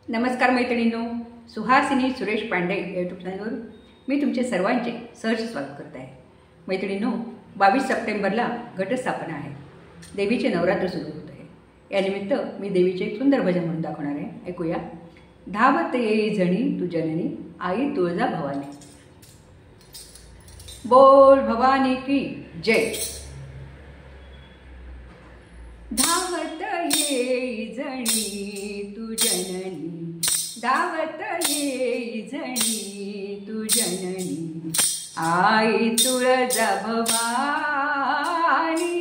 नमस्कार मैत्रिणींनो, सुहासिनी सुरेश पांडे या यूट्यूब चॅनलवर मी तुमचे सर्वांचे सहर्ष स्वागत करत आहे। मैत्रिणींनो, 22 सप्टेंबरला घटस्थापना आहे। देवीचे नवरात्र सुरू होत आहे। यानिमित्त मी देवीचे एक सुंदर भजन म्हणून दाखवणार आहे। ऐकूया। धावत येई जणी तू जननी आई तुळजा भवानी। बोल भवानी की जय। धावत येई जणी तू जननी, धावत येई जणी तू जननी आई तुळजा भवानी,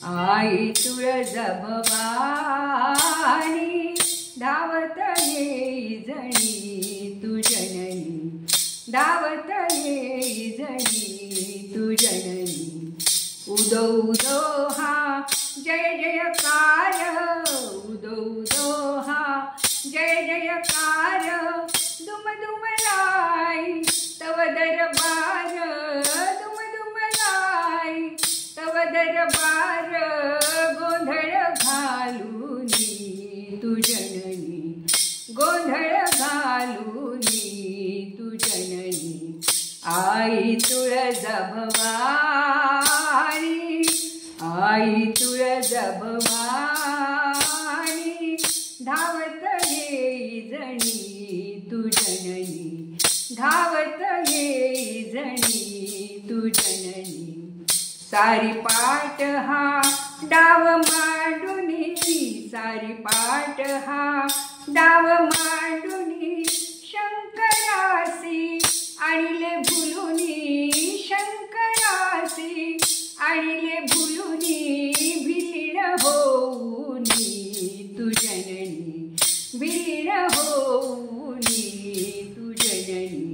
आई तुळजा भवानी। धावत येई जणी तू जननी, धावत येई जणी तू जननी। उदो उदो हा जय जयकार, उदो उदो हा जय जयकार। दुम दुम लाई तव दरबार, दुम दुम लाई तव दरबार। गोंधळ घालूनी तू जननी, गोंधळ घालूनी तू जननी आई तुळजा भवानी, आई तुळजा भवानी। धावत येई जणी तू जननी, धावत येई जणी तू जननी। सारी पाट हा डाव मांडुनी, सारी पाट हा डाव मांडुनी। शंकरासी आणिले भुलुनी, शंकरासी आणिले भुलुनी। विलीन होऊनी तू जननी, विलीन होऊनी तू जननी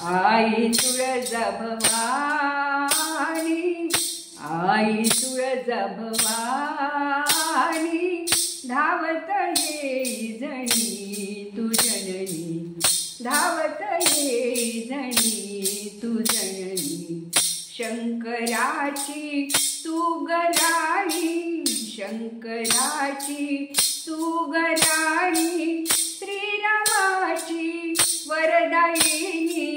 आई तुळजा भवानी, आई तुळजा भवानी। धावत येई जणी तू जननी, धावत येई जणी तू जननी। शंकराची तू गराणी, शंकराची तू गराणी। श्रीरामाची वरदायिनी,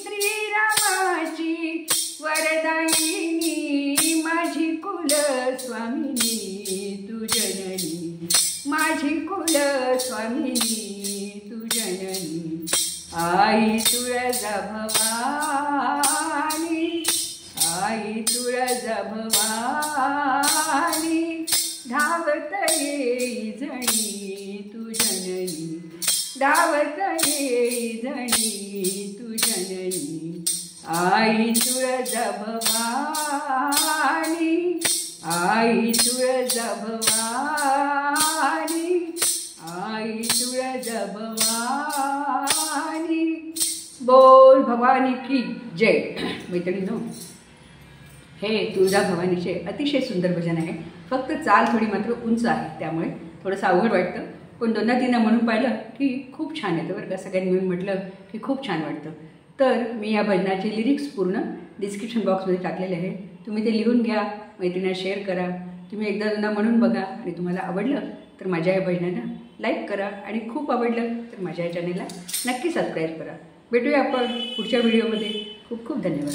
श्रीरामाची वरदायिनी। माझी कुलस्वामिनी तू जननी, माझी कुलस्वामिनी तू जननी आई तुळजा भवानी, आई तुळजा भवानी। धावत येई जणी तू जननी, धावत येई जणी तू जननी आई तुळजा भवानी, आई तुळजा भवानी, आई तुळजा भवानी। बोल भवानी की जय। मैत्रिणींनो, हे तुळजा भवानीचे अतिशय सुंदर भजन आहे। फक्त चाल थोडी मात्र उंच आहे, त्यामुळे थोडंसं अवघड वाटतं, पण दोनदा तीनदा म्हणून पाहिलं की खूप छान येतं बरं का। सगळ्यांनी मिळून म्हटलं की खूप छान वाटतं। तर मी या भजनाचे लिरिक्स पूर्ण डिस्क्रिप्शन बॉक्समध्ये टाकलेले आहे, तुम्ही ते लिहून घ्या, मैत्रिणींना शेअर करा। तुम्ही एकदा दोनदा म्हणून बघा आणि तुम्हाला आवडलं तर माझ्या या भजनाला लाईक करा, आणि खूप आवडलं तर माझ्या या चॅनलला नक्की सबस्क्राईब करा। भेटूया आपण पुढच्या व्हिडिओमध्ये। खूप खूप धन्यवाद।